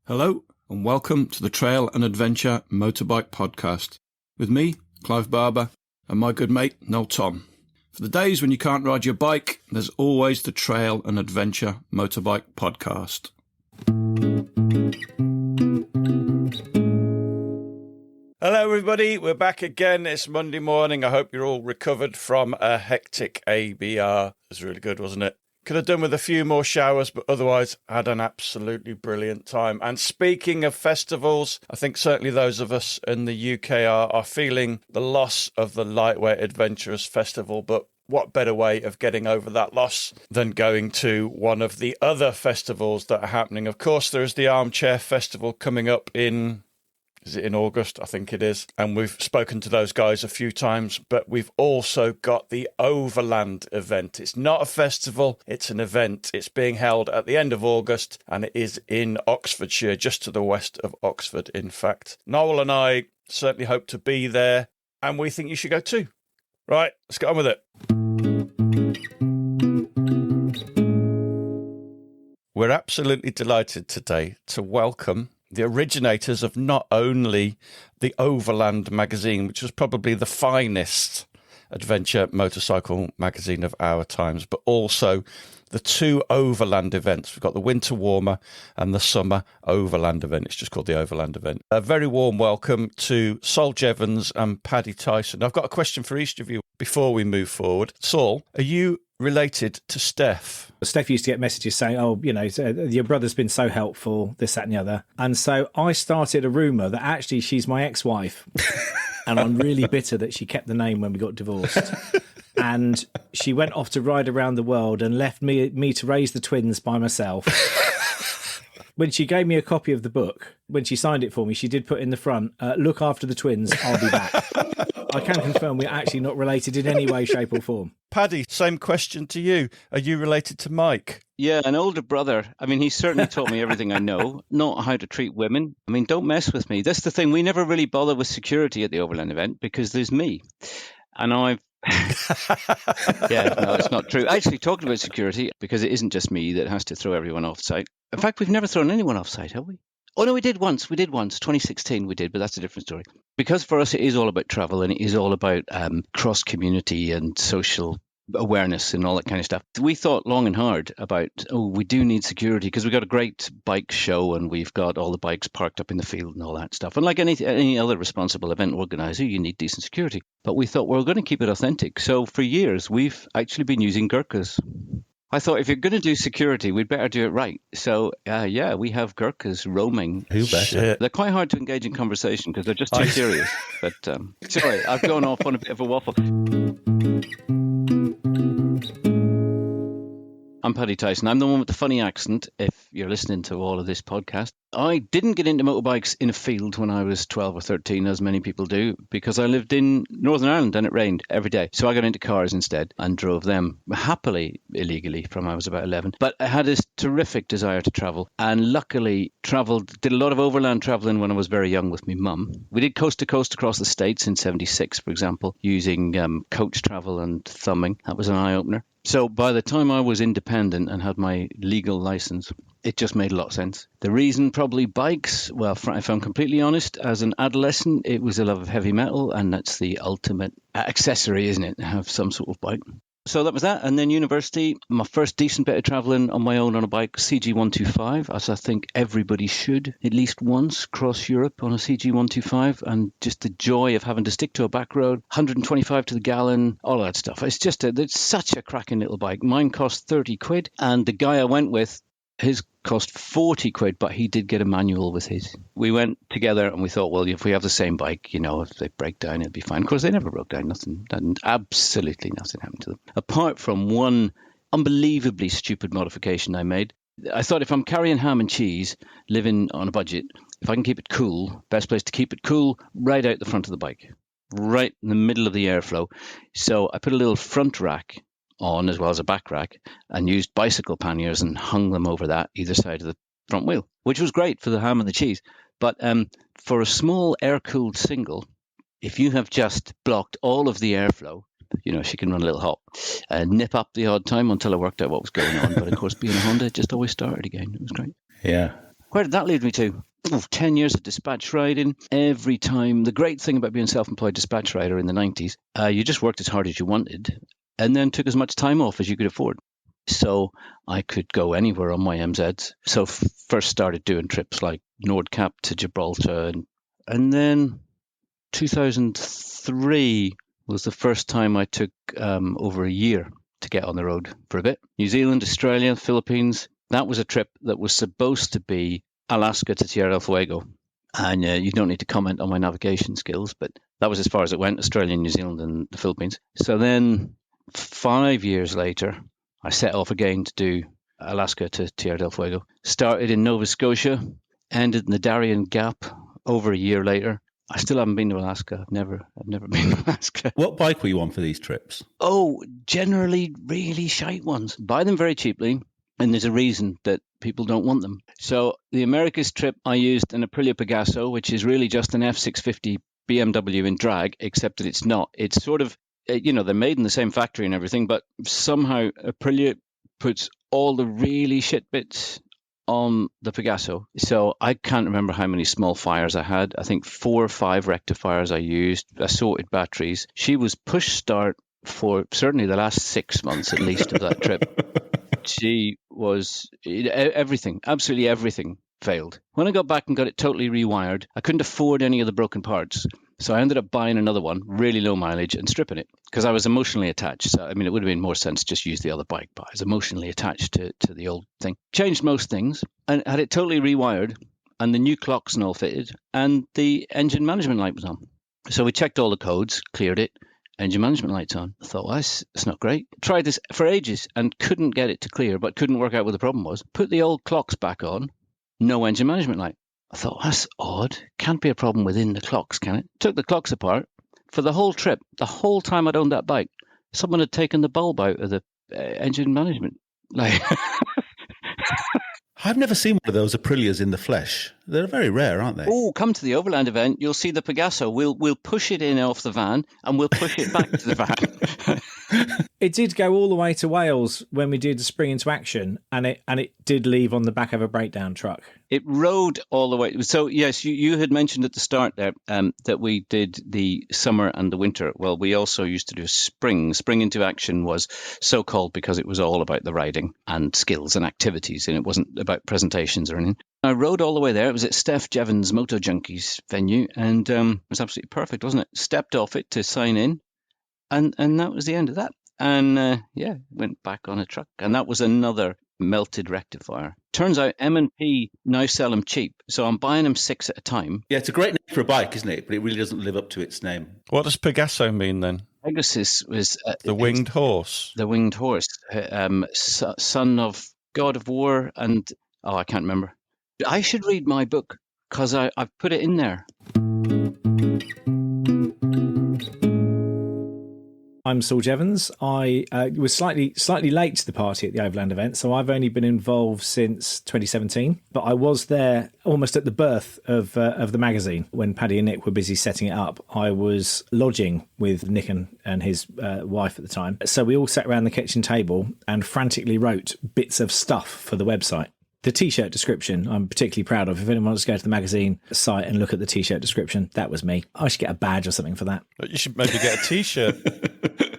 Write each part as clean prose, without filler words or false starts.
Hello and welcome to the Trail and Adventure Motorbike Podcast with me, Clive Barber, and my good mate, Noel Tom. For the days when you can't ride your bike, there's always the Trail and Adventure Motorbike Podcast. Hello everybody, we're back again. It's Monday morning. I hope you're all recovered from a hectic ABR. It was really good, wasn't it? Could have done with a few more showers, but otherwise had an absolutely brilliant time. And speaking of festivals, I think certainly those of us in the UK are feeling the loss of the Lightweight Adventurers Festival, but what better way of getting over that loss than going to one of the other festivals that are happening? Of course, there is the Armchair Festival coming up in... Is it in August? I think it is. And we've spoken to those guys a few times, but we've also got the Overland Event. It's not a festival, it's an event. It's being held at the end of August and it is in Oxfordshire, just to the west of Oxford, in fact. Noel and I certainly hope to be there and we think you should go too. Right, let's get on with it. We're absolutely delighted today to welcome the originators of not only the Overland magazine, which was probably the finest adventure motorcycle magazine of our times, but also the two Overland events. We've got the Winter Warmer and the Summer Overland event. It's just called the Overland event. A very warm welcome to Saul, Jeavons and Paddy Tyson. I've got a question for each of you before we move forward. Saul, are you related to Steph? Steph used to get messages saying, your brother's been so helpful, this, that and the other. And so I started a rumour that actually she's my ex-wife. And I'm really bitter that she kept the name when we got divorced. And she went off to ride around the world and left me to raise the twins by myself. When she gave me a copy of the book, when she signed it for me, she did put in the front, look after the twins, I'll be back. I can confirm we're actually not related in any way, shape or form. Paddy, same question to you. Are you related to Mike? Yeah, an older brother. I mean, he certainly taught me everything I know, not how to treat women. I mean, don't mess with me. That's the thing. We never really bother with security at the Overland event because there's me. And I've... Yeah, no, it's not true. Actually, talking about security, because it isn't just me that has to throw everyone off site. In fact, we've never thrown anyone off site, have we? Oh, no, we did once. 2016 we did, but that's a different story. Because for us, it is all about travel and it is all about cross-community and social awareness and all that kind of stuff. We thought long and hard about, we do need security because we've got a great bike show and we've got all the bikes parked up in the field and all that stuff. And like any other responsible event organizer, you need decent security. But we thought we're going to keep it authentic. So for years, we've actually been using Gurkhas. I thought if you're going to do security, we'd better do it right. So, we have Gurkhas roaming. Who better? They're quite hard to engage in conversation because they're just too serious. But sorry, I've gone off on a bit of a waffle. I'm Paddy Tyson. I'm the one with the funny accent, if you're listening to all of this podcast. I didn't get into motorbikes in a field when I was 12 or 13, as many people do, because I lived in Northern Ireland and it rained every day. So I got into cars instead and drove them happily, illegally, from I was about 11. But I had this terrific desire to travel and luckily did a lot of overland traveling when I was very young with my mum. We did coast to coast across the States in 76, for example, using coach travel and thumbing. That was an eye-opener. So by the time I was independent and had my legal license, it just made a lot of sense. The reason probably bikes, well, if I'm completely honest, as an adolescent, it was a love of heavy metal, and that's the ultimate accessory, isn't it, to have some sort of bike. So that was that. And then university, my first decent bit of travelling on my own on a bike, CG125, as I think everybody should at least once cross Europe on a CG125. And just the joy of having to stick to a back road, 125 to the gallon, all of that stuff. It's such a cracking little bike. Mine cost 30 quid. And the guy I went with, his cost 40 quid, but he did get a manual with his. We went together and we thought, well, if we have the same bike, if they break down, it'll be fine. Of course, they never broke down. Absolutely nothing happened to them. Apart from one unbelievably stupid modification I made. I thought if I'm carrying ham and cheese, living on a budget, if I can keep it cool, best place to keep it cool, right out the front of the bike, right in the middle of the airflow. So I put a little front rack on as well as a back rack and used bicycle panniers and hung them over that either side of the front wheel, which was great for the ham and the cheese. But for a small air-cooled single, if you have just blocked all of the airflow, she can run a little hot and nip up the odd time until I worked out what was going on. But of course, being a Honda, it just always started again. It was great. Yeah. Where did that lead me to? 10 years of dispatch riding. Every time, the great thing about being a self-employed dispatch rider in the 90s, you just worked as hard as you wanted and then took as much time off as you could afford. So I could go anywhere on my MZs. So first started doing trips like Nordkap to Gibraltar. And then 2003 was the first time I took over a year to get on the road for a bit. New Zealand, Australia, Philippines. That was a trip that was supposed to be Alaska to Tierra del Fuego. And you don't need to comment on my navigation skills, but that was as far as it went, Australia, New Zealand and the Philippines. So then 5 years later, I set off again to do Alaska to Tierra del Fuego. Started in Nova Scotia, ended in the Darien Gap over a year later. I still haven't been to Alaska. I've never been to Alaska. What bike were you on for these trips? Oh, generally really shite ones. Buy them very cheaply, and there's a reason that people don't want them. So the Americas trip, I used an Aprilia Pegaso, which is really just an F650 BMW in drag, except that it's not. It's sort of, they're made in the same factory and everything, but somehow Aprilia puts all the really shit bits on the Pegaso. So I can't remember how many small fires I had. I think 4 or 5 rectifiers I used, assorted batteries. She was push start for certainly the last 6 months at least of that trip. She was everything, absolutely everything failed. When I got back and got it totally rewired, I couldn't afford any of the broken parts. So I ended up buying another one, really low mileage, and stripping it because I was emotionally attached. So, I mean, it would have been more sense to just use the other bike, but I was emotionally attached to the old thing. Changed most things and had it totally rewired and the new clocks and all fitted and the engine management light was on. So we checked all the codes, cleared it, engine management light's on. I thought, well, that's not great. Tried this for ages and couldn't get it to clear, but couldn't work out what the problem was. Put the old clocks back on, no engine management light. I thought, that's odd. Can't be a problem within the clocks, can it? Took the clocks apart. For the whole trip, the whole time I'd owned that bike, someone had taken the bulb out of the engine management light. I've never seen one of those Aprilias in the flesh. They're very rare, aren't they? Oh, come to the Overland event. You'll see the Pegaso. We'll push it in off the van and we'll push it back to the van. It did go all the way to Wales when we did the Spring into Action, and it did leave on the back of a breakdown truck. It rode all the way. So, yes, you had mentioned at the start there that we did the summer and the winter. Well, we also used to do spring. Spring into Action was so called because it was all about the riding and skills and activities, and it wasn't about presentations or anything. I rode all the way there. It was at Steph Jeavons Moto Junkies venue, and it was absolutely perfect, wasn't it? Stepped off it to sign in, and that was the end of that. And went back on a truck, and that was another melted rectifier. Turns out M&P now sell them cheap, so I'm buying them 6 at a time. Yeah, it's a great name for a bike, isn't it? But it really doesn't live up to its name. What does Pegaso mean then? Pegasus was the winged horse. The winged horse, son of God of War, and I can't remember. I should read my book because I've put it in there. I'm Saul Jeavons. I was slightly late to the party at the Overland event, so I've only been involved since 2017. But I was there almost at the birth of the magazine when Paddy and Nick were busy setting it up. I was lodging with Nick and his wife at the time, so we all sat around the kitchen table and frantically wrote bits of stuff for the website. The T-shirt description I'm particularly proud of. If anyone wants to go to the magazine site and look at the T-shirt description, that was me. I should get a badge or something for that. You should maybe get a T-shirt.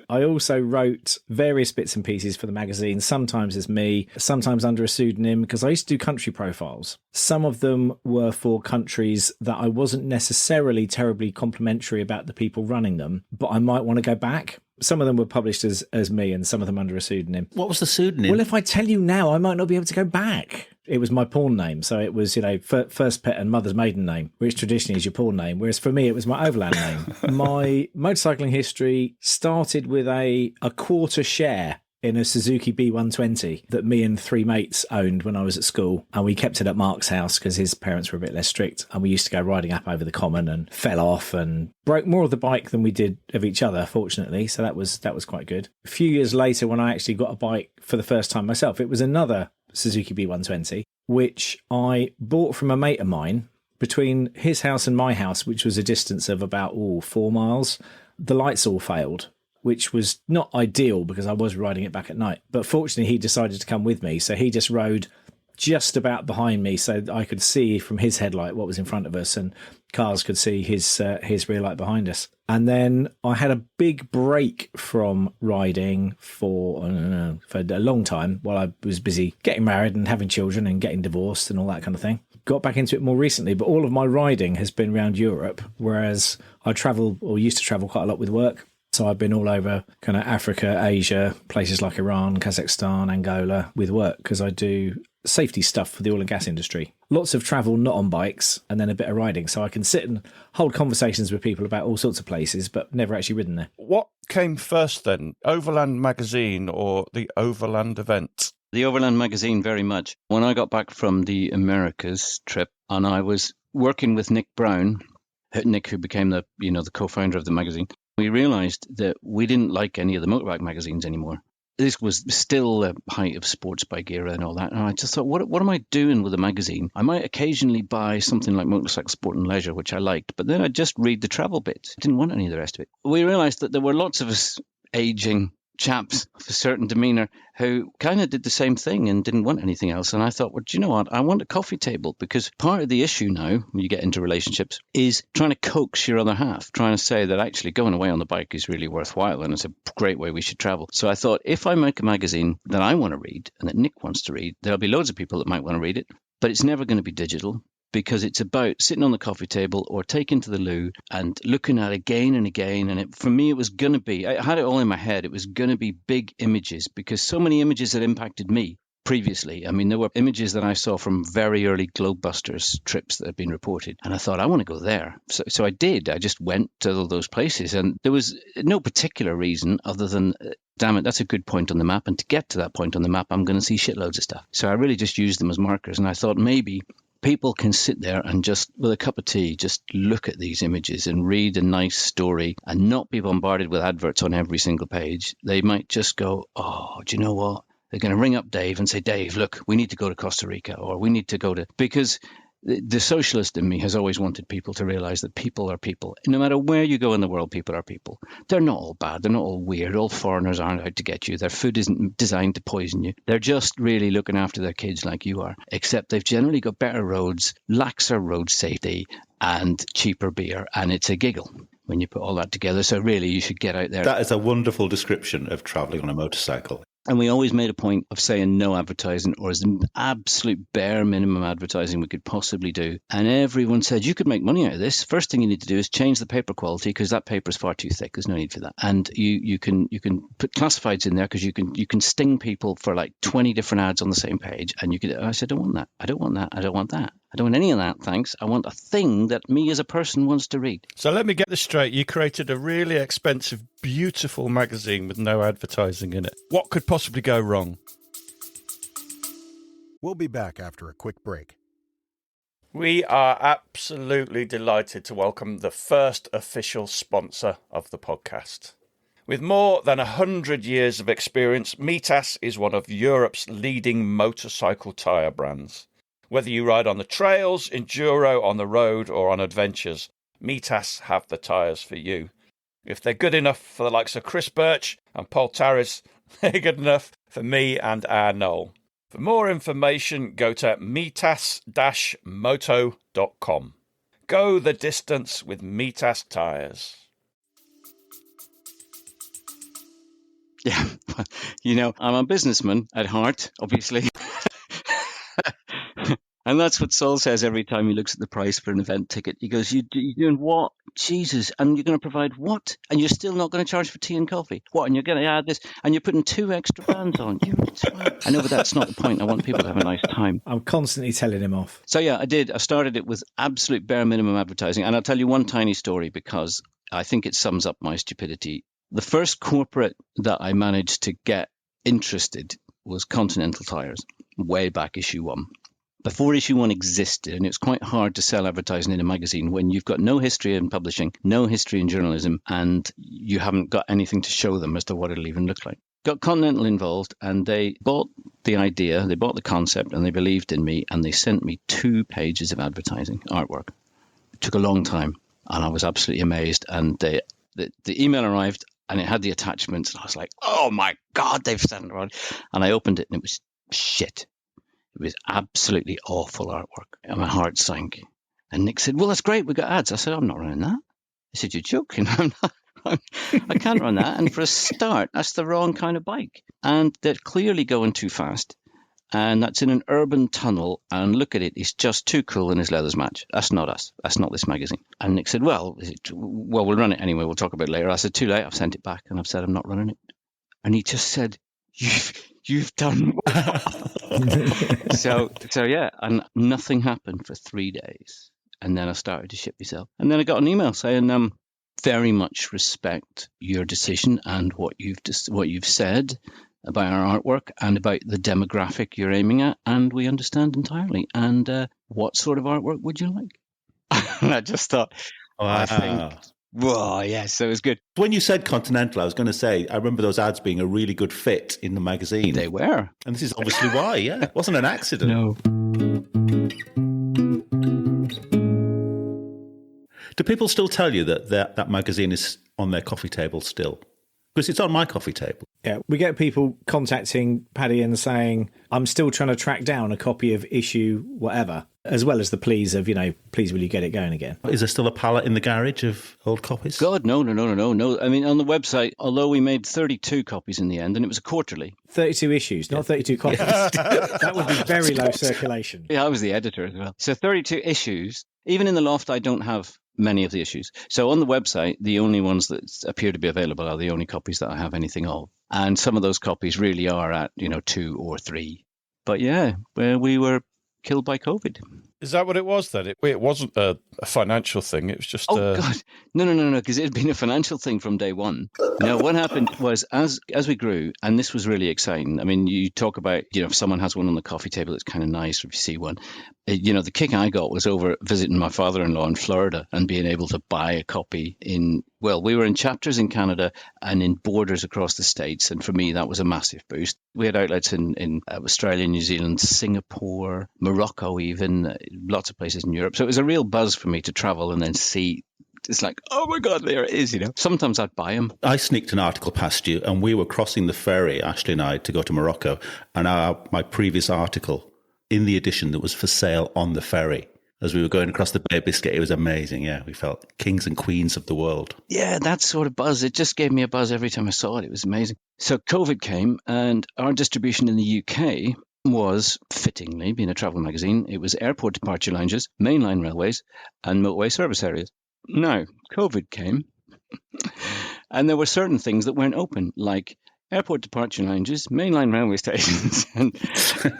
I also wrote various bits and pieces for the magazine, sometimes as me, sometimes under a pseudonym, because I used to do country profiles. Some of them were for countries that I wasn't necessarily terribly complimentary about the people running them, but I might want to go back. Some of them were published as me and some of them under a pseudonym. What was the pseudonym? Well, if I tell you now, I might not be able to go back. It was my porn name. So it was, first pet and mother's maiden name, which traditionally is your porn name. Whereas for me, it was my Overland name. My motorcycling history started with a quarter share in a Suzuki B120 that me and 3 mates owned when I was at school. And we kept it at Mark's house because his parents were a bit less strict. And we used to go riding up over the common and fell off and broke more of the bike than we did of each other, fortunately. So that was quite good. A few years later, when I actually got a bike for the first time myself, it was another Suzuki B120, which I bought from a mate of mine between his house and my house, which was a distance of about 4 miles. The lights all failed, which was not ideal because I was riding it back at night. But fortunately, he decided to come with me. So he just rode just about behind me, so I could see from his headlight what was in front of us, and cars could see his rear light behind us. And then I had a big break from riding for a long time while I was busy getting married and having children and getting divorced and all that kind of thing. Got back into it more recently, but all of my riding has been around Europe, whereas I travel, or used to travel, quite a lot with work. So I've been all over kind of Africa, Asia, places like Iran, Kazakhstan, Angola with work, because I do safety stuff for the oil and gas industry. Lots of travel, not on bikes, and then a bit of riding. So I can sit and hold conversations with people about all sorts of places, but never actually ridden there. What came first then, Overland Magazine or the Overland Event? The Overland Magazine, very much. When I got back from the Americas trip, and I was working with Nick Brown, Nick, who became the co-founder of the magazine, we realized that we didn't like any of the motorbike magazines anymore. This was still the height of sports bike era and all that. And I just thought, what am I doing with a magazine? I might occasionally buy something like Motorcycle Sport and Leisure, which I liked, but then I'd just read the travel bits. I didn't want any of the rest of it. We realized that there were lots of us aging chaps of a certain demeanour who kind of did the same thing and didn't want anything else. And I thought, well, do you know what? I want a coffee table, because part of the issue now when you get into relationships is trying to coax your other half, trying to say that actually going away on the bike is really worthwhile and it's a great way we should travel. So I thought, if I make a magazine that I want to read and that Nick wants to read, there'll be loads of people that might want to read it, but it's never going to be digital, because it's about sitting on the coffee table or taking to the loo and looking at it again and again. And for me, it was going to be, I had it all in my head, it was going to be big images, because so many images had impacted me previously. I mean, there were images that I saw from very early Globebusters trips that had been reported. And I thought, I want to go there. So I did. I just went to all those places. And there was no particular reason other than, damn it, that's a good point on the map. And to get to that point on the map, I'm going to see shitloads of stuff. So I really just used them as markers. And I thought maybe people can sit there and just, with a cup of tea, just look at these images and read a nice story and not be bombarded with adverts on every single page. They might just go, oh, do you know what? They're going to ring up Dave and say, Dave, look, we need to go to Costa Rica, or we need to go to, because the socialist in me has always wanted people to realize that people are people. No matter where you go in the world, people are people. They're not all bad. They're not all weird. All foreigners aren't out to get you. Their food isn't designed to poison you. They're just really looking after their kids like you are, except they've generally got better roads, laxer road safety, and cheaper beer. And it's a giggle when you put all that together. So really, you should get out there. That is a wonderful description of travelling on a motorcycle. And we always made a point of saying no advertising, or as the absolute bare minimum advertising we could possibly do. And everyone said, you could make money out of this. First thing you need to do is change the paper quality, because that paper is far too thick. There's no need for that. And you can put classifieds in there, because you can sting people for like 20 different ads on the same page. And I said, I don't want that. I don't want that. I don't want that. I don't want any of that, thanks. I want a thing that me as a person wants to read. So let me get this straight. You created a really expensive, beautiful magazine with no advertising in it. What could possibly go wrong? We'll be back after a quick break. We are absolutely delighted to welcome the first official sponsor of the podcast. With more than 100 years of experience, Mitas is one of Europe's leading motorcycle tyre brands. Whether you ride on the trails, enduro, on the road, or on adventures, Mitas have the tyres for you. If they're good enough for the likes of Chris Birch and Paul Tarris, they're good enough for me and our Noel. For more information, go to mitas-moto.com. Go the distance with Mitas tyres. Yeah, I'm a businessman at heart, obviously. And that's what Saul says every time he looks at the price for an event ticket. He goes, you're doing what? Jesus. And you're going to provide what? And you're still not going to charge for tea and coffee? What? And you're going to add this? And you're putting 2 extra bands on? I know, but that's not the point. I want people to have a nice time. I'm constantly telling him off. So yeah, I did. I started it with absolute bare minimum advertising. And I'll tell you one tiny story, because I think it sums up my stupidity. The first corporate that I managed to get interested was Continental Tires, way back issue 1. Before issue 1 existed, and it's quite hard to sell advertising in a magazine when you've got no history in publishing, no history in journalism, and you haven't got anything to show them as to what it'll even look like. Got Continental involved, and they bought the idea, they bought the concept, and they believed in me, and they sent me 2 pages of advertising artwork. It took a long time, and I was absolutely amazed. And the email arrived, and it had the attachments, and I was like, oh my God, they've sent it around. And I opened it, and it was shit. It was absolutely awful artwork, and my heart sank. And Nick said, well, that's great, we got ads. I said, I'm not running that. He said, you're joking. I can't run that. And for a start, that's the wrong kind of bike. And they're clearly going too fast. And that's in an urban tunnel. And look at it, he's just too cool in his leathers match. That's not us. That's not this magazine. And Nick said, well, we'll run it anyway. We'll talk about it later. I said, too late. I've sent it back and I've said I'm not running it. And he just said, you've done what? So yeah, and nothing happened for 3 days. And then I started to ship myself. And then I got an email saying, very much respect your decision and what you've said about our artwork and about the demographic you're aiming at, and we understand entirely. And what sort of artwork would you like? And I just thought, I think, whoa, yes, that was good. When you said Continental, I was going to say, I remember those ads being a really good fit in the magazine. They were. And this is obviously why, yeah. It wasn't an accident. No. Do people still tell you that magazine is on their coffee table still? Because it's on my coffee table. Yeah, we get people contacting Paddy and saying, I'm still trying to track down a copy of issue whatever, as well as the pleas of, please will you get it going again? Is there still a pallet in the garage of old copies? God, no. I mean, on the website, although we made 32 copies in the end, and it was a quarterly. 32 issues, not 32 copies. That would be very low circulation. Yeah, I was the editor as well. So 32 issues. Even in the loft, I don't have many of the issues. So on the website, the only ones that appear to be available are the only copies that I have anything of. And some of those copies really are at, 2 or 3. But yeah, we were killed by COVID. Is that what it was then? It wasn't a financial thing. It was just... God. No, because it had been a financial thing from day one. No, what happened was as we grew, and this was really exciting. I mean, you talk about, if someone has one on the coffee table, it's kind of nice if you see one. The kick I got was over visiting my father-in-law in Florida and being able to buy a copy we were in chapters in Canada and in borders across the States. And for me, that was a massive boost. We had outlets in Australia, New Zealand, Singapore, Morocco even, lots of places in Europe. So it was a real buzz for me to travel and then see. It's like, oh my God, there it is, Sometimes I'd buy them. I sneaked an article past you and we were crossing the ferry, Ashley and I, to go to Morocco. And my previous article in the edition that was for sale on the ferry, as we were going across the Bay of Biscay, it was amazing. Yeah, we felt kings and queens of the world. Yeah, that sort of buzz. It just gave me a buzz every time I saw it. It was amazing. So COVID came and our distribution in the UK was, fittingly, being a travel magazine, it was airport departure lounges, mainline railways and motorway service areas. Now, COVID came and there were certain things that weren't open, like airport departure lounges, mainline railway stations.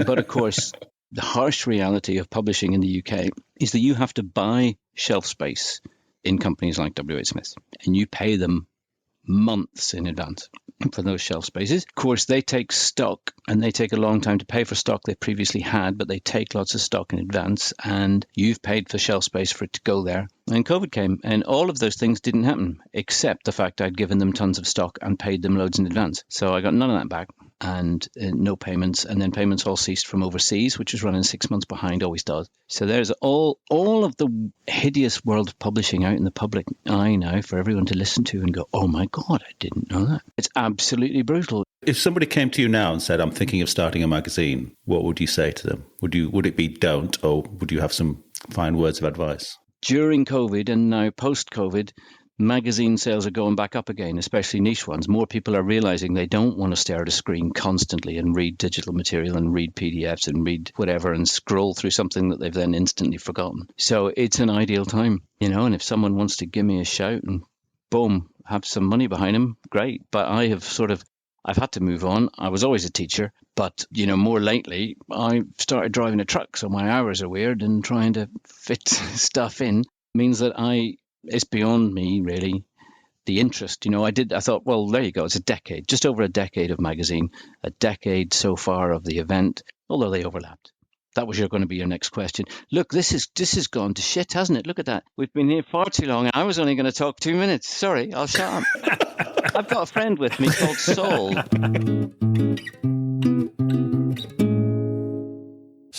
But of course, the harsh reality of publishing in the UK is that you have to buy shelf space in companies like WH Smith, and you pay them months in advance for those shelf spaces. Of course, they take stock and they take a long time to pay for stock they previously had, but they take lots of stock in advance and you've paid for shelf space for it to go there. And COVID came and all of those things didn't happen, except the fact I'd given them tons of stock and paid them loads in advance. So I got none of that back and no payments. And then payments all ceased from overseas, which was running 6 months behind, always does. So there's all of the hideous world of publishing out in the public eye now for everyone to listen to and go, oh my God, I didn't know that. It's absolutely brutal. If somebody came to you now and said, I'm thinking of starting a magazine, what would you say to them? Would it be don't, or would you have some fine words of advice? During COVID and now post-COVID, magazine sales are going back up again, especially niche ones. More people are realizing they don't want to stare at a screen constantly and read digital material and read PDFs and read whatever and scroll through something that they've then instantly forgotten. So it's an ideal time, and if someone wants to give me a shout and boom, have some money behind them, great. But I've had to move on. I was always a teacher, but, more lately, I started driving a truck, so my hours are weird, and trying to fit stuff in means that it's beyond me, really, the interest. I thought, well, there you go. It's a decade, just over a decade of magazine, a decade so far of the event, although they overlapped. That was going to be your next question. Look, this has gone to shit, hasn't it? Look at that. We've been here far too long. I was only going to talk 2 minutes. Sorry, I'll shut up. I've got a friend with me called Saul.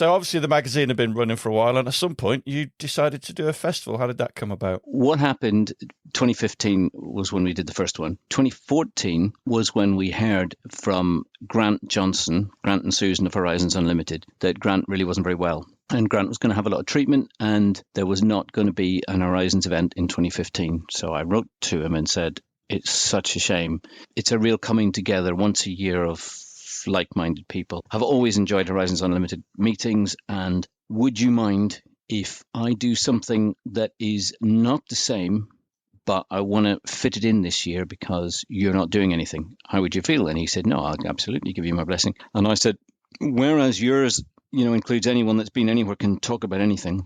So obviously the magazine had been running for a while, and at some point you decided to do a festival. How did that come about? What happened, 2015 was when we did the first one. 2014 was when we heard from Grant Johnson, Grant and Susan of Horizons Unlimited, that Grant really wasn't very well. And Grant was going to have a lot of treatment, and there was not going to be an Horizons event in 2015. So I wrote to him and said, it's such a shame. It's a real coming together once a year of like-minded people. I've always enjoyed Horizons Unlimited meetings, and would you mind if I do something that is not the same, but I want to fit it in this year because you're not doing anything? How would you feel? And he said, no, I'll absolutely give you my blessing. And I said, whereas yours, includes anyone that's been anywhere, can talk about anything,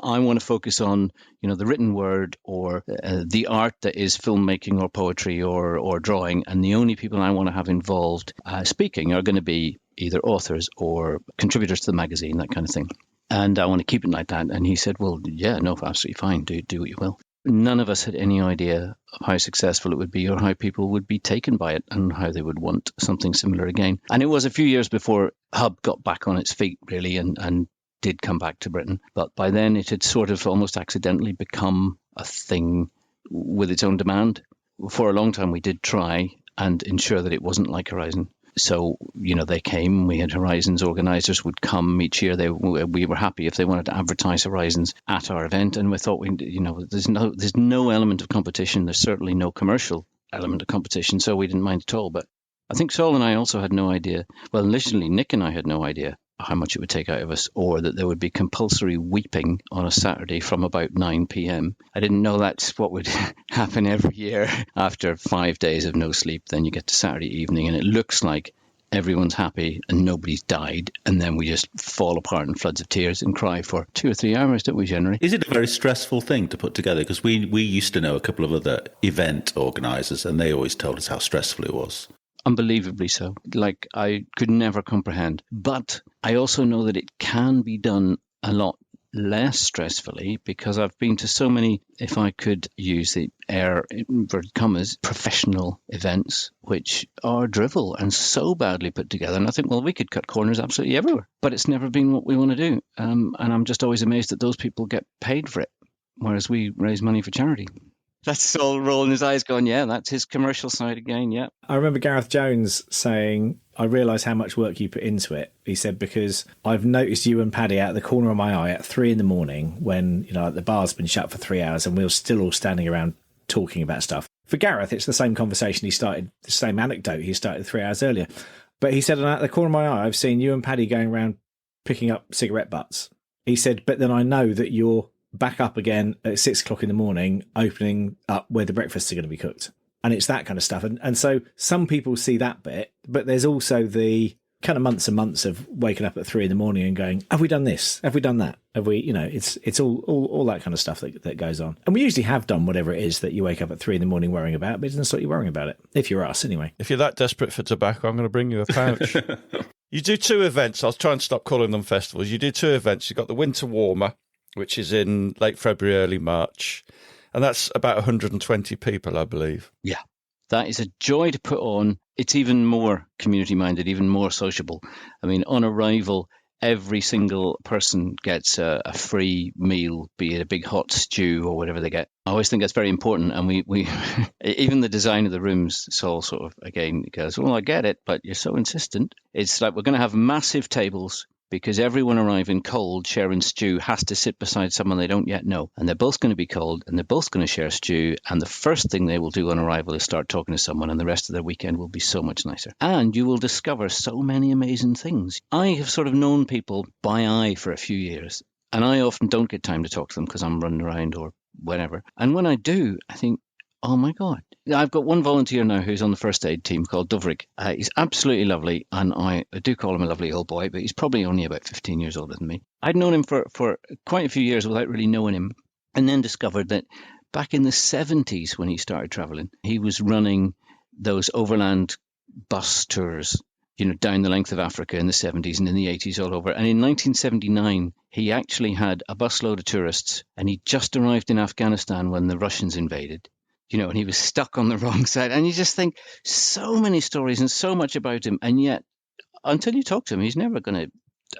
I want to focus on, the written word or the art that is filmmaking or poetry or drawing. And the only people I want to have involved speaking are going to be either authors or contributors to the magazine, that kind of thing. And I want to keep it like that. And he said, well, yeah, no, absolutely fine. Do what you will. None of us had any idea of how successful it would be or how people would be taken by it and how they would want something similar again. And it was a few years before Hub got back on its feet, really, and did come back to Britain. But by then it had sort of almost accidentally become a thing with its own demand. For a long time we did try and ensure that it wasn't like Horizon. So, they came, we had Horizons organisers would come each year. We were happy if they wanted to advertise Horizons at our event. And we thought, there's no element of competition. There's certainly no commercial element of competition. So we didn't mind at all. But I think Saul and I also had no idea. Well, initially, Nick and I had no idea how much it would take out of us, or that there would be compulsory weeping on a Saturday from about 9 p.m. I didn't know that's what would happen every year. After 5 days of no sleep, then you get to Saturday evening and it looks like everyone's happy and nobody's died, and then we just fall apart in floods of tears and cry for 2 or 3 hours, don't we, generally? Is it a very stressful thing to put together? Because we used to know a couple of other event organisers, and they always told us how stressful it was. Unbelievably so. Like, I could never comprehend. But I also know that it can be done a lot less stressfully, because I've been to so many, if I could use the air inverted commas, professional events, which are drivel and so badly put together. And I think, well, we could cut corners absolutely everywhere, but it's never been what we want to do. And I'm just always amazed that those people get paid for it, whereas we raise money for charity. That's Saul rolling his eyes going, yeah, that's his commercial side again, yeah. I remember Gareth Jones saying, I realise how much work you put into it. He said, because I've noticed you and Paddy out of the corner of my eye at 3 a.m. when, the bar's been shut for 3 hours and we're still all standing around talking about stuff. For Gareth, it's the same conversation he started, the same anecdote he started 3 hours earlier. But he said, out of the corner of my eye, I've seen you and Paddy going around picking up cigarette butts. He said, but then I know that you're back up again at 6 o'clock in the morning, opening up where the breakfasts are going to be cooked. And it's that kind of stuff. And so some people see that bit, but there's also the kind of months and months of waking up at 3 a.m. and going, have we done this? Have we done that? Have we, it's all that kind of stuff that goes on. And we usually have done whatever it is that you wake up at 3 a.m. worrying about, but it doesn't stop you worrying about it. If you're us, anyway. If you're that desperate for tobacco, I'm going to bring you a pouch. You do 2 events. I'll try and stop calling them festivals. You do 2 events. You've got the Winter Warmer, which is in late February, early March. And that's about 120 people, I believe. Yeah, that is a joy to put on. It's even more community-minded, even more sociable. I mean, on arrival, every single person gets a free meal, be it a big hot stew or whatever they get. I always think that's very important. And we even the design of the rooms, Saul sort of, again, goes, well, I get it, but you're so insistent. It's like we're going to have massive tables, because everyone arriving cold, sharing stew, has to sit beside someone they don't yet know. And they're both going to be cold, and they're both going to share stew. And the first thing they will do on arrival is start talking to someone, and the rest of their weekend will be so much nicer. And you will discover so many amazing things. I have sort of known people by eye for a few years, and I often don't get time to talk to them because I'm running around or whatever. And when I do, I think, oh my God. I've got one volunteer now who's on the first aid team called Dovrik. He's absolutely lovely, and I do call him a lovely old boy, but he's probably only about 15 years older than me. I'd known him for quite a few years without really knowing him, and then discovered that back in the 70s when he started travelling, he was running those overland bus tours, down the length of Africa in the 70s and in the 80s all over. And in 1979, he actually had a busload of tourists, and he just arrived in Afghanistan when the Russians invaded. And he was stuck on the wrong side. And you just think so many stories and so much about him. And yet, until you talk to him, he's never going to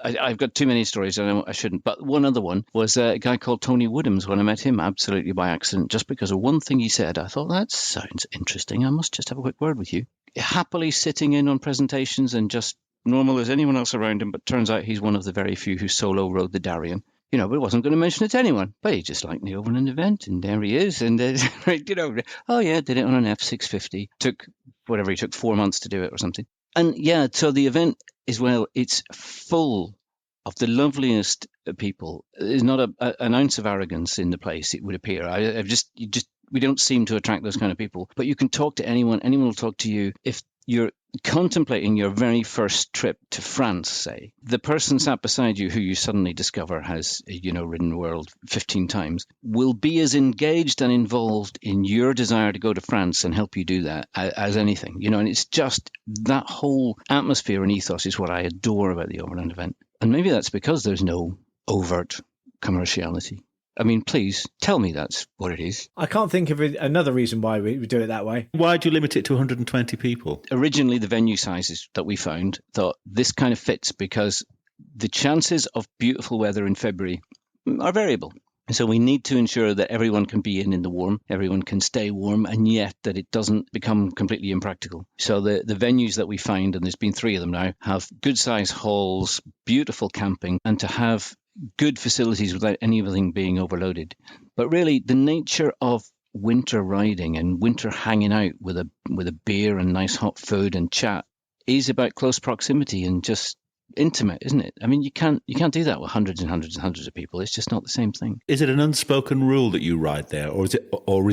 I've got too many stories. I know I shouldn't. But one other one was a guy called Tony Woodhams. When I met him, absolutely by accident, just because of one thing he said, I thought, that sounds interesting. I must just have a quick word with you. Happily sitting in on presentations and just normal as anyone else around him, but turns out he's one of the very few who solo rode the Darien. But he wasn't going to mention it to anyone. But he just liked the Overland event, and there he is. And, oh yeah, did it on an F650. Took 4 months to do it or something. And yeah, so the event as well, it's full of the loveliest people. There's not an ounce of arrogance in the place, it would appear. We don't seem to attract those kind of people. But you can talk to anyone. Anyone will talk to you. If you're contemplating your very first trip to France, say, the person sat beside you who you suddenly discover has, ridden the world 15 times, will be as engaged and involved in your desire to go to France and help you do that as anything, and it's just that whole atmosphere and ethos is what I adore about the Overland event. And maybe that's because there's no overt commerciality. I mean, please tell me that's what it is. I can't think of another reason why we do it that way. Why do you limit it to 120 people? Originally, the venue sizes that we found thought this kind of fits because the chances of beautiful weather in February are variable. So we need to ensure that everyone can be in the warm, everyone can stay warm, and yet that it doesn't become completely impractical. So the venues that we find, and there's been 3 of them now, have good-sized halls, beautiful camping, and to have good facilities without anything being overloaded. But really, the nature of winter riding and winter hanging out with a beer and nice hot food and chat is about close proximity and just intimate, isn't it? I mean, you can't do that with hundreds and hundreds and hundreds of people. It's just not the same thing. Is it an unspoken rule that you ride there, or is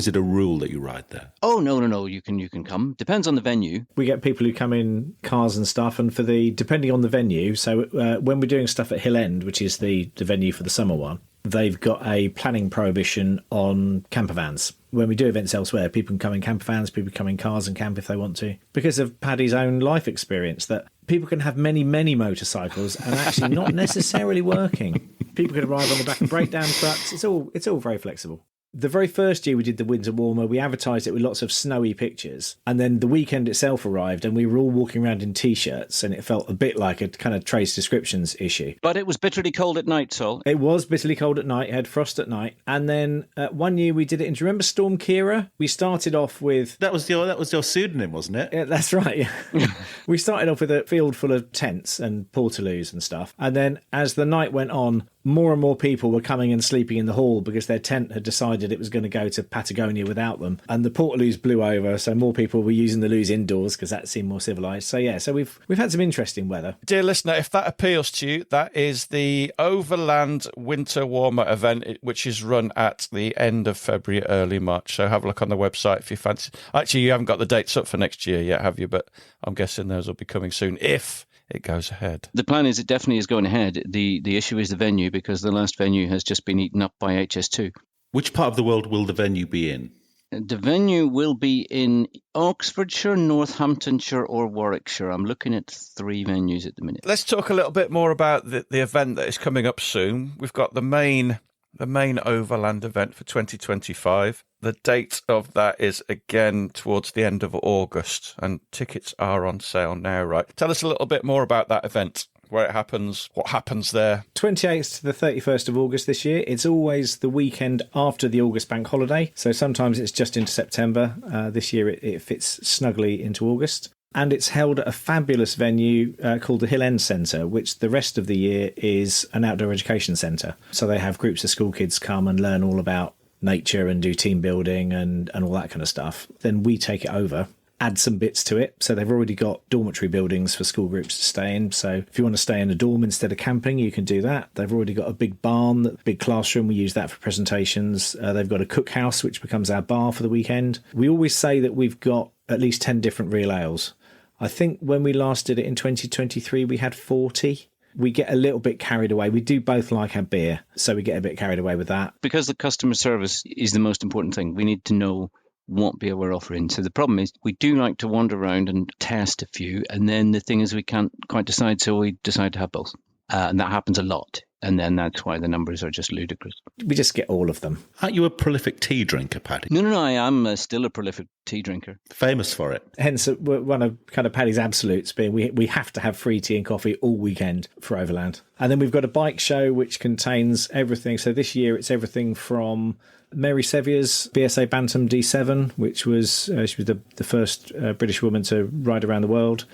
it a rule that you ride there? Oh no, you can come. Depends on the venue. We get people who come in cars and stuff, and depending on the venue. So when we're doing stuff at Hill End, which is the venue for the summer one, they've got a planning prohibition on camper vans. When we do events elsewhere, people can come in camper vans, people can come in cars and camp if they want to, because of Paddy's own life experience, that people can have many, many motorcycles and actually not necessarily working. People can arrive on the back of breakdown trucks. It's all very flexible. The very first year we did the Winter Warmer, we advertised it with lots of snowy pictures. And then the weekend itself arrived and we were all walking around in T-shirts, and it felt a bit like a kind of trades descriptions issue. But it was bitterly cold at night, Saul. It was bitterly cold at night. It had frost at night. And then one year we did it in, do you remember Storm Kira? We started off with... That was your pseudonym, wasn't it? Yeah, that's right. Yeah. We started off with a field full of tents and portaloos and stuff. And then as the night went on, more and more people were coming and sleeping in the hall because their tent had decided it was going to go to Patagonia without them. And the portaloos blew over, so more people were using the loos indoors because that seemed more civilised. So yeah, so we've had some interesting weather. Dear listener, if that appeals to you, that is the Overland Winter Warmer event, which is run at the end of February, early March. So have a look on the website if you fancy. Actually, you haven't got the dates up for next year yet, have you? But I'm guessing those will be coming soon if it goes ahead. The plan is it definitely is going ahead. The issue is the venue, because the last venue has just been eaten up by HS2. Which part of the world will the venue be in? The venue will be in Oxfordshire, Northamptonshire or Warwickshire. I'm looking at 3 venues at the minute. Let's talk a little bit more about the event that is coming up soon. We've got the main Overland event for 2025. The date of that is again towards the end of August, and tickets are on sale now, right? Tell us a little bit more about that event, where it happens, what happens there. 28th to the 31st of August this year. It's always the weekend after the August bank holiday, so sometimes it's just into September. This year it fits snugly into August. And it's held at a fabulous venue called the Hill End Centre, which the rest of the year is an outdoor education centre. So they have groups of school kids come and learn all about nature and do team building and all that kind of stuff. Then we take it over, add some bits to it. So they've already got dormitory buildings for school groups to stay in. So if you want to stay in a dorm instead of camping, you can do that. They've already got a big barn, a big classroom. We use that for presentations. They've got a cookhouse, which becomes our bar for the weekend. We always say that we've got at least 10 different real ales. I think when we last did it in 2023, we had 40. We get a little bit carried away. We do both like our beer, so we get a bit carried away with that. Because the customer service is the most important thing, we need to know what beer we're offering. So the problem is we do like to wander around and test a few, and then the thing is we can't quite decide, so we decide to have both. And that happens a lot. And then that's why the numbers are just ludicrous. We just get all of them. Aren't you a prolific tea drinker, Paddy? No, I am still a prolific tea drinker. Famous for it. Hence, one of kind of Paddy's absolutes being we have to have free tea and coffee all weekend for Overland. And then we've got a bike show which contains everything. So this year it's everything from Mary Sevier's BSA Bantam D7, which was she was the first British woman to ride around the world,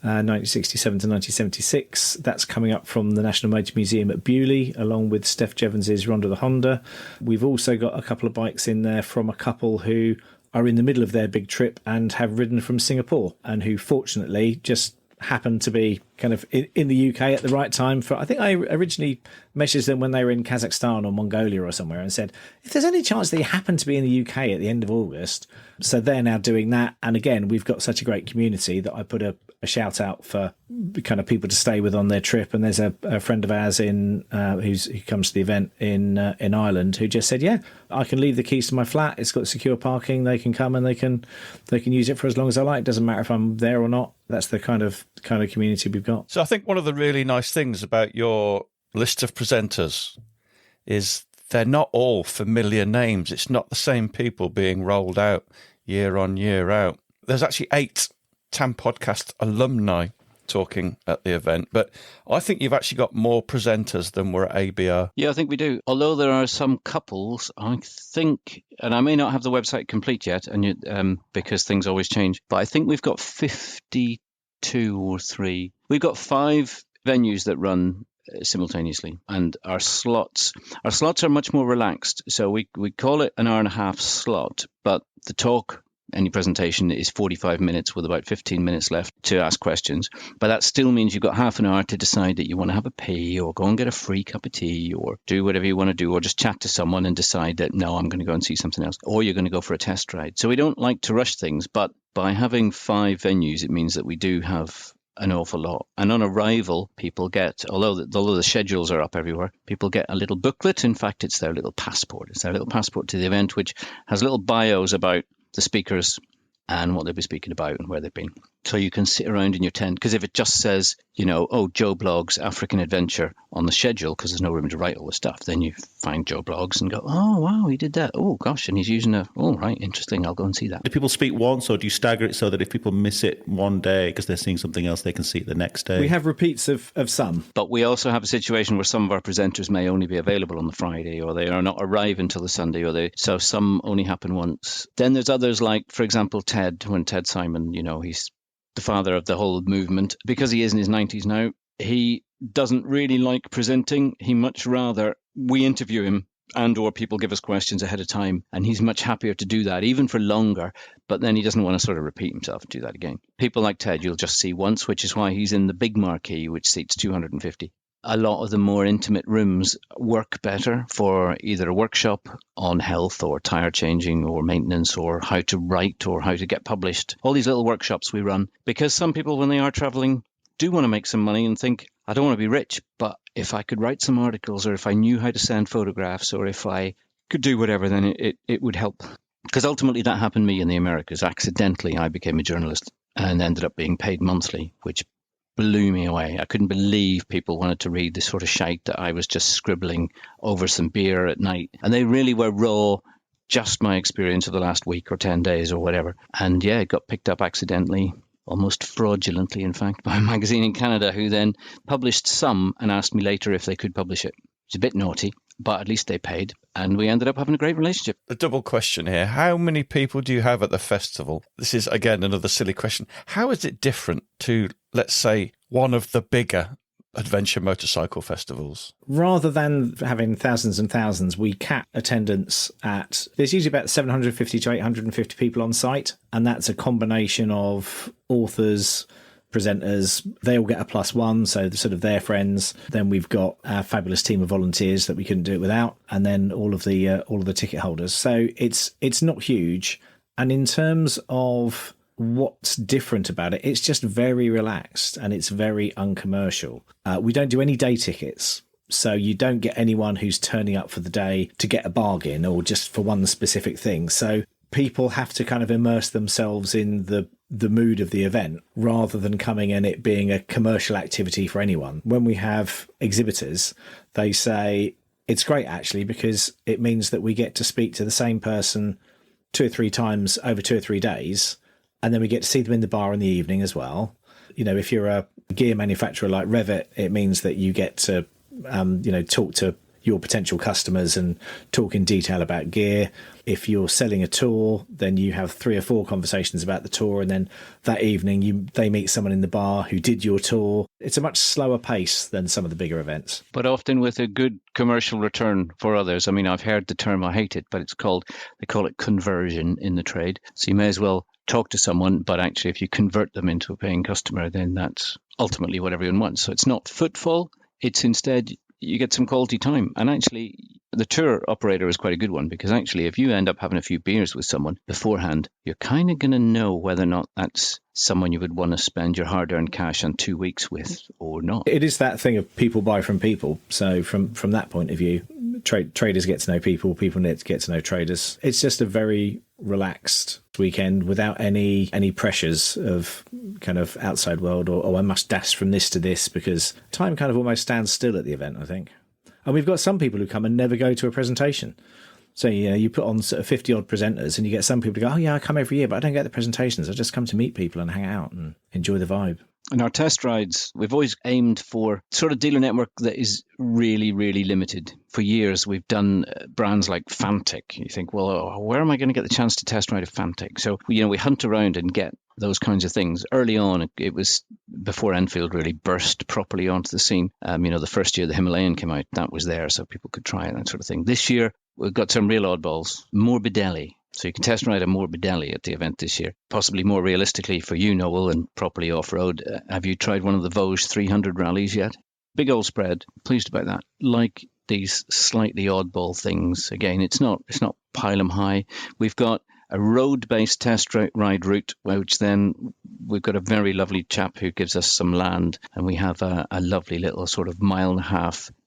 1967 to 1976. That's coming up from the National Motor Museum at Bewley, along with Steph Jeavons' Ronda the Honda. We've also got a couple of bikes in there from a couple who are in the middle of their big trip and have ridden from Singapore, and who fortunately just happened to be kind of in the UK at the right time. For I think I originally messaged them when they were in Kazakhstan or Mongolia or somewhere and said, if there's any chance they happen to be in the UK at the end of August. So they're now doing that. And again, we've got such a great community that I put a shout out for kind of people to stay with on their trip. And there's a friend of ours who comes to the event in Ireland who just said, yeah, I can leave the keys to my flat. It's got secure parking. They can come and they can use it for as long as I like. It doesn't matter if I'm there or not. That's the kind of community we've got. So I think one of the really nice things about your list of presenters is they're not all familiar names. It's not the same people being rolled out year on, year out. There's actually 8 TAMP podcast alumni talking at the event, but I think you've actually got more presenters than were at ABR. Yeah, I think we do. Although there are some couples, I think, and I may not have the website complete yet, and because things always change, but I think we've got 52 or 3. We've got 5 venues that run simultaneously, and our slots are much more relaxed. So we call it an hour and a half slot, but the talk, any presentation, is 45 minutes with about 15 minutes left to ask questions. But that still means you've got half an hour to decide that you want to have a pee or go and get a free cup of tea or do whatever you want to do, or just chat to someone and decide that, no, I'm going to go and see something else, or you're going to go for a test ride. So we don't like to rush things, but by having 5 venues, it means that we do have an awful lot. And on arrival, people get, although the schedules are up everywhere, people get a little booklet. In fact, it's their little passport. It's their little passport to the event, which has little bios about the speakers and what they'll be speaking about and where they've been. So you can sit around in your tent, because if it just says, Joe Bloggs African Adventure on the schedule, because there's no room to write all the stuff, then you find Joe Bloggs and go, oh, wow, he did that. Oh, gosh, and he's using right, interesting, I'll go and see that. Do people speak once, or do you stagger it so that if people miss it one day because they're seeing something else, they can see it the next day? We have repeats of some. But we also have a situation where some of our presenters may only be available on the Friday, or they are not arrive until the Sunday, so some only happen once. Then there's others like, for example, Ted Simon, he's the father of the whole movement. Because he is in his 90s now, he doesn't really like presenting. He much rather we interview him and or people give us questions ahead of time, and he's much happier to do that, even for longer, but then he doesn't want to sort of repeat himself and do that again. People like Ted you'll just see once, which is why he's in the big marquee, which seats 250. A lot of the more intimate rooms work better for either a workshop on health or tire changing or maintenance or how to write or how to get published. All these little workshops we run, because some people, when they are traveling, do want to make some money and think, I don't want to be rich, but if I could write some articles, or if I knew how to send photographs, or if I could do whatever, then it would help. Because ultimately that happened to me in the Americas. Accidentally, I became a journalist and ended up being paid monthly, which blew me away. I couldn't believe people wanted to read this sort of shite that I was just scribbling over some beer at night. And they really were raw, just my experience of the last week or 10 days or whatever. And yeah, it got picked up accidentally, almost fraudulently, in fact, by a magazine in Canada, who then published some and asked me later if they could publish it. It's a bit naughty, but at least they paid. And we ended up having a great relationship. A double question here. How many people do you have at the festival? This is, again, another silly question. How is it different to, let's say, one of the bigger adventure motorcycle festivals? Rather than having thousands and thousands, we cap attendance at, there's usually about 750 to 850 people on site. And that's a combination of authors, presenters. They all get a +1, so sort of their friends. Then we've got our fabulous team of volunteers that we couldn't do it without, and then all of the ticket holders. So it's not huge. And in terms of what's different about it, it's just very relaxed and it's very uncommercial. We don't do any day tickets. So you don't get anyone who's turning up for the day to get a bargain or just for one specific thing. So people have to kind of immerse themselves in the the mood of the event rather than coming and it being a commercial activity for anyone. When we have exhibitors, they say it's great actually because it means that we get to speak to the same person 2 or 3 times over 2 or 3 days, and then we get to see them in the bar in the evening as well. You know, if you're a gear manufacturer like Revit, it means that you get to talk to your potential customers and talk in detail about gear. If you're selling a tour, then you have 3 or 4 conversations about the tour, and then that evening they meet someone in the bar who did your tour. It's a much slower pace than some of the bigger events. But often with a good commercial return for others. I mean, I've heard the term, I hate it, but they call it conversion in the trade. So you may as well talk to someone, but actually if you convert them into a paying customer, then that's ultimately what everyone wants. So it's not footfall, it's instead you get some quality time. And actually, the tour operator is quite a good one, because actually, if you end up having a few beers with someone beforehand, you're kind of going to know whether or not that's someone you would want to spend your hard-earned cash on 2 weeks with or not. It is that thing of people buy from people. So from that point of view, traders get to know people, people get to know traders. It's just a very relaxed weekend without any pressures of kind of outside world or I must dash from this to this, because time kind of almost stands still at the event, I think. And we've got some people who come and never go to a presentation. So, you put on sort of 50-odd presenters and you get some people who go, oh, yeah, I come every year, but I don't get the presentations. I just come to meet people and hang out and enjoy the vibe. In our test rides, we've always aimed for sort of dealer network that is really, really limited. For years, we've done brands like Fantic. You think, well, where am I going to get the chance to test ride a Fantic? So, we hunt around and get those kinds of things. Early on, it was before Enfield really burst properly onto the scene. The first year the Himalayan came out, that was there, so people could try it, that sort of thing. This year, we've got some real oddballs. Morbidelli. So you can test ride a Morbidelli at the event this year. Possibly more realistically for you, Noel, and properly off-road. Have you tried one of the Vosges 300 rallies yet? Big old spread. Pleased about that. Like these slightly oddball things. Again, it's not pile 'em high. We've got a road-based test ride route, which then we've got a very lovely chap who gives us some land, and we have a lovely little sort of 1.5 mile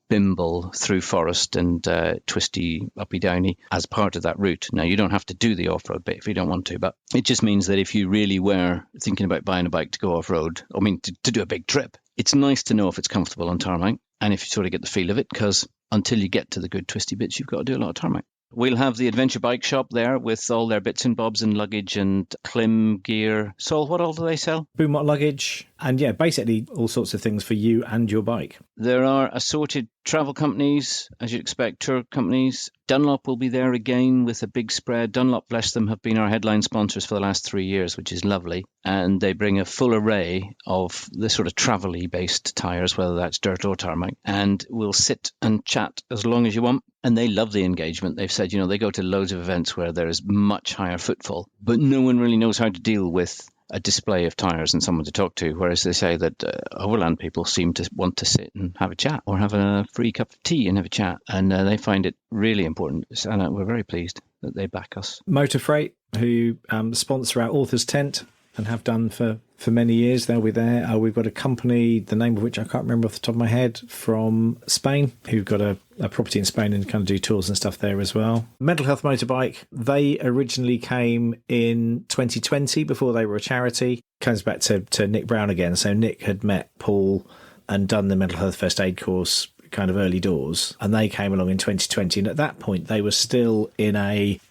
bimble through forest and twisty uppy downy as part of that route. Now, you don't have to do the off-road bit if you don't want to, but it just means that if you really were thinking about buying a bike to go off-road, to do a big trip, it's nice to know if it's comfortable on tarmac and if you sort of get the feel of it, because until you get to the good twisty bits, you've got to do a lot of tarmac. We'll have the Adventure Bike Shop there with all their bits and bobs and luggage and Klim gear. Saul, what all do they sell? Boomot luggage and, basically all sorts of things for you and your bike. There are assorted travel companies, as you'd expect, tour companies. Dunlop will be there again with a big spread. Dunlop, bless them, have been our headline sponsors for the last 3 years, which is lovely. And they bring a full array of the sort of travel-y based tyres, whether that's dirt or tarmac. And we'll sit and chat as long as you want. And they love the engagement. They've said, they go to loads of events where there is much higher footfall, but no one really knows how to deal with a display of tyres and someone to talk to, whereas they say that Overland people seem to want to sit and have a chat or have a free cup of tea and have a chat, and they find it really important, and we're very pleased that they back us. Motor Freight, who sponsor our author's tent and have done for many years, they'll be there. We've got a company, the name of which I can't remember off the top of my head, from Spain, who've got a property in Spain and kind of do tours and stuff there as well. Mental Health Motorbike, they originally came in 2020 before they were a charity. Comes back to Nick Brown again. So Nick had met Paul and done the mental health first aid course kind of early doors, and they came along in 2020, and at that point they were still in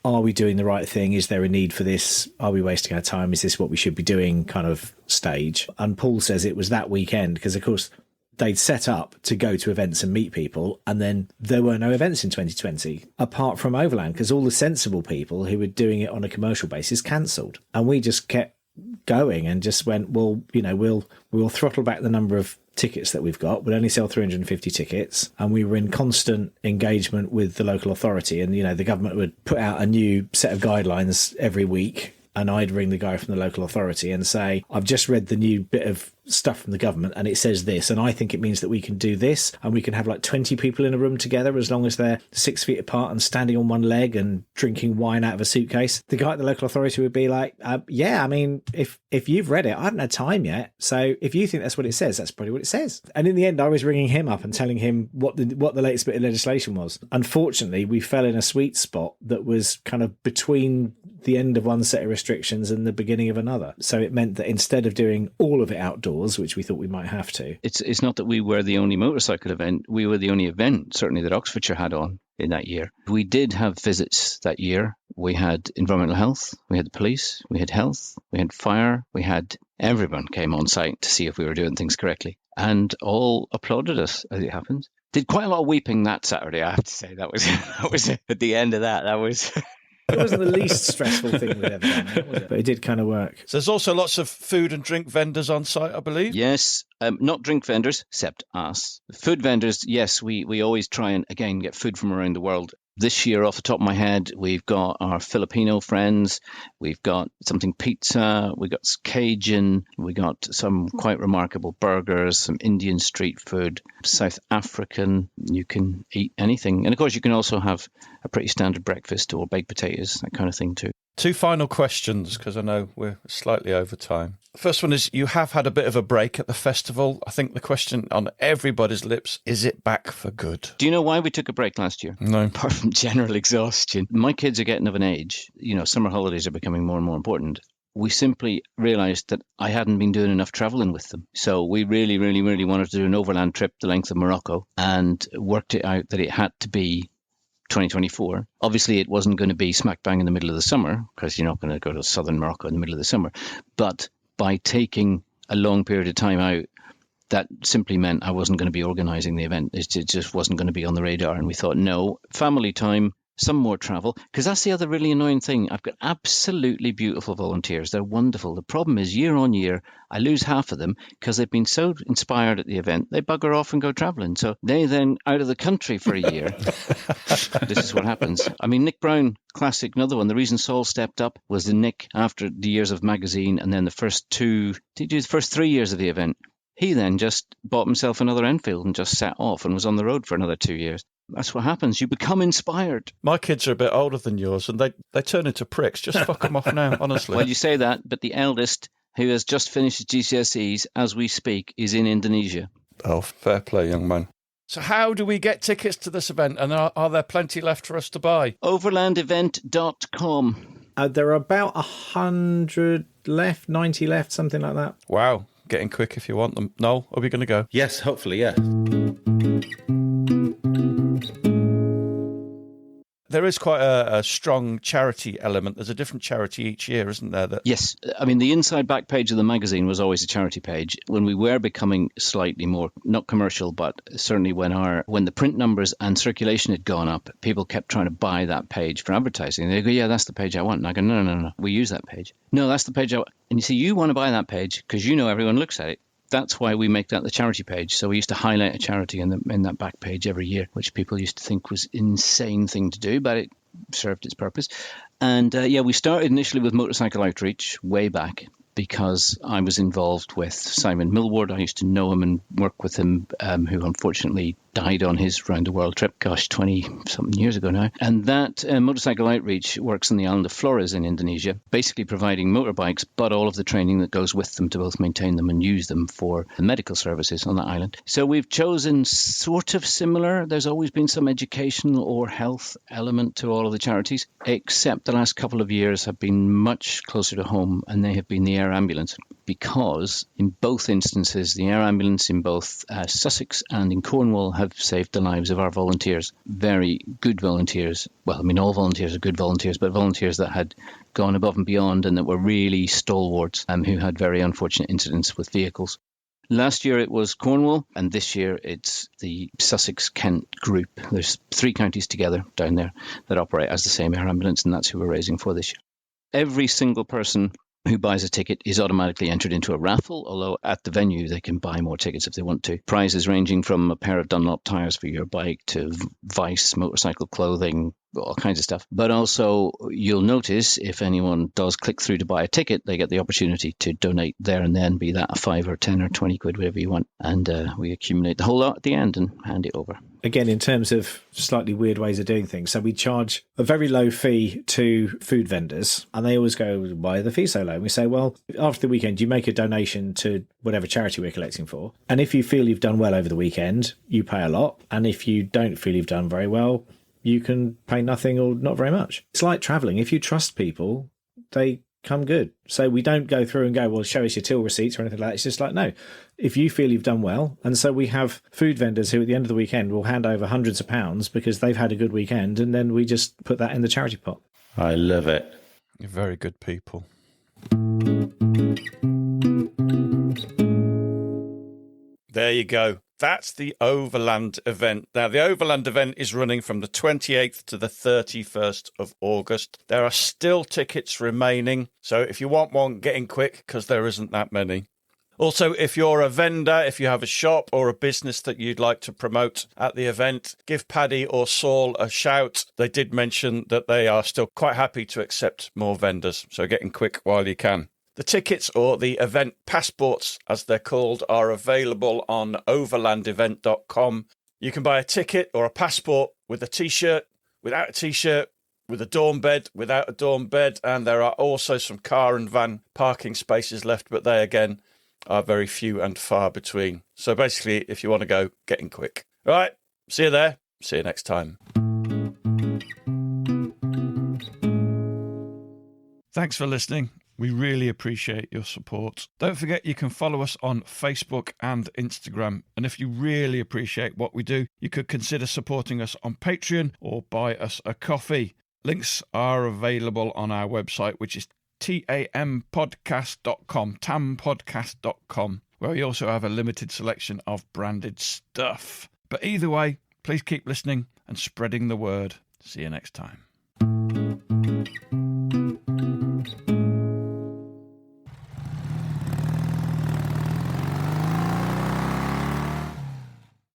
are we doing the right thing, is there a need for this, are we wasting our time, is this what we should be doing kind of stage. And Paul says it was that weekend because of course they'd set up to go to events and meet people, and then there were no events in 2020 apart from Overland, because all the sensible people who were doing it on a commercial basis cancelled, and we just kept going and just went, well, we'll throttle back the number of tickets that we've got. We'll only sell 350 tickets, and we were in constant engagement with the local authority, and the government would put out a new set of guidelines every week, and I'd ring the guy from the local authority and say, I've just read the new bit of stuff from the government and it says this, and I think it means that we can do this, and we can have like 20 people in a room together as long as they're 6 feet apart and standing on one leg and drinking wine out of a suitcase. The guy at the local authority would be like, if you've read it, I haven't had time yet, so if you think that's what it says, that's probably what it says. And in the end I was ringing him up and telling him what the latest bit of legislation was. Unfortunately, we fell in a sweet spot that was kind of between the end of one set of restrictions and the beginning of another. So it meant that instead of doing all of it outdoors, which we thought we might have to. It's not that we were the only motorcycle event. We were the only event, certainly, that Oxfordshire had on in that year. We did have visits that year. We had environmental health, we had the police, we had health, we had fire, we had everyone came on site to see if we were doing things correctly, and all applauded us, as it happens. Did quite a lot of weeping that Saturday, I have to say. That was at the end of that. That was... It wasn't the least stressful thing we've ever done, was it? But it did kind of work. So there's also lots of food and drink vendors on site, I believe? Yes, not drink vendors, except us. Food vendors, yes, we always try and, again, get food from around the world. This year, off the top of my head, we've got our Filipino friends, we've got something pizza, we've got Cajun, we got some quite remarkable burgers, some Indian street food, South African, you can eat anything. And of course, you can also have a pretty standard breakfast or baked potatoes, that kind of thing too. 2 final questions, because I know we're slightly over time. The first one is, you have had a bit of a break at the festival. I think the question on everybody's lips, is it back for good? Do you know why we took a break last year? No. Apart from general exhaustion. My kids are getting of an age, summer holidays are becoming more and more important. We simply realised that I hadn't been doing enough travelling with them. So we really, really, really wanted to do an overland trip the length of Morocco, and worked it out that it had to be 2024. Obviously, it wasn't going to be smack bang in the middle of the summer, because you're not going to go to southern Morocco in the middle of the summer. But by taking a long period of time out, that simply meant I wasn't going to be organising the event. It just wasn't going to be on the radar. And we thought, no, family time, some more travel, because that's the other really annoying thing. I've got absolutely beautiful volunteers. They're wonderful. The problem is, year on year, I lose half of them because they've been so inspired at the event, they bugger off and go travelling. So they then out of the country for a year. This is what happens. I mean, Nick Brown, classic, another one. The reason Saul stepped up was the Nick, after the years of magazine and then the first 3 years of the event, he then just bought himself another Enfield and just set off and was on the road for another 2 years. That's what happens. You become inspired. My kids are a bit older than yours, and they turn into pricks. Just fuck them off now, honestly. Well, you say that, but the eldest, who has just finished his GCSEs as we speak, is in Indonesia. Oh, fair play, young man. So how do we get tickets to this event, and are there plenty left for us to buy? Overlandevent.com. There are about 100 left, 90 left, something like that. Wow, getting quick if you want them. Noel, are we going to go? Yes, hopefully, yeah. There is quite a strong charity element. There's a different charity each year, isn't there? Yes. I mean, the inside back page of the magazine was always a charity page. When we were becoming slightly more, not commercial, but certainly when the print numbers and circulation had gone up, people kept trying to buy that page for advertising. They go, yeah, that's the page I want. And I go, no, we use that page. No, that's the page I want. And you see, you want to buy that page because everyone looks at it. That's why we make that the charity page. So we used to highlight a charity in that back page every year, which people used to think was an insane thing to do, but it served its purpose. And we started initially with motorcycle outreach way back, because I was involved with Simon Millward. I used to know him and work with him, who unfortunately died on his round-the-world trip, 20-something years ago now. And that motorcycle outreach works on the island of Flores in Indonesia, basically providing motorbikes, but all of the training that goes with them to both maintain them and use them for the medical services on that island. So we've chosen sort of similar. There's always been some educational or health element to all of the charities, except the last couple of years have been much closer to home, and they have been the air ambulance, because in both instances, the air ambulance in both Sussex and in Cornwall have saved the lives of our volunteers. Very good volunteers. Well, I mean, all volunteers are good volunteers, but volunteers that had gone above and beyond and that were really stalwarts, who had very unfortunate incidents with vehicles. Last year it was Cornwall, and this year it's the Sussex-Kent group. There's 3 counties together down there that operate as the same air ambulance, and that's who we're raising for this year. Every single person who buys a ticket is automatically entered into a raffle, although at the venue they can buy more tickets if they want to. Prizes ranging from a pair of Dunlop tyres for your bike to Vice motorcycle clothing, all kinds of stuff. But also, you'll notice if anyone does click through to buy a ticket, they get the opportunity to donate there and then, be that a 5 or 10 or 20 quid, whatever you want. And we accumulate the whole lot at the end and hand it over. Again, in terms of slightly weird ways of doing things, so we charge a very low fee to food vendors, and they always go, why are the fees so low? And we say, well, after the weekend, you make a donation to whatever charity we're collecting for. And if you feel you've done well over the weekend, you pay a lot. And if you don't feel you've done very well, you can pay nothing or not very much. It's like travelling. If you trust people, they come good. So we don't go through and go, well, show us your till receipts or anything like that. It's just like, no, if you feel you've done well. And so we have food vendors who at the end of the weekend will hand over hundreds of pounds because they've had a good weekend, and then we just put that in the charity pot. I love it. You're very good people. There you go. That's the Overland event. Now, the Overland event is running from the 28th to the 31st of August. There are still tickets remaining, so if you want one, get in quick because there isn't that many. Also, if you're a vendor, if you have a shop or a business that you'd like to promote at the event, give Paddy or Saul a shout. They did mention that they are still quite happy to accept more vendors, so get in quick while you can. The tickets, or the event passports as they're called, are available on overlandevent.com. You can buy a ticket or a passport with a T-shirt, without a T-shirt, with a dorm bed, without a dorm bed, and there are also some car and van parking spaces left, but they again are very few and far between. So basically, if you want to go, get in quick. All right, see you there. See you next time. Thanks for listening. We really appreciate your support. Don't forget you can follow us on Facebook and Instagram. And if you really appreciate what we do, you could consider supporting us on Patreon or buy us a coffee. Links are available on our website, which is tampodcast.com, tampodcast.com, where we also have a limited selection of branded stuff. But either way, please keep listening and spreading the word. See you next time.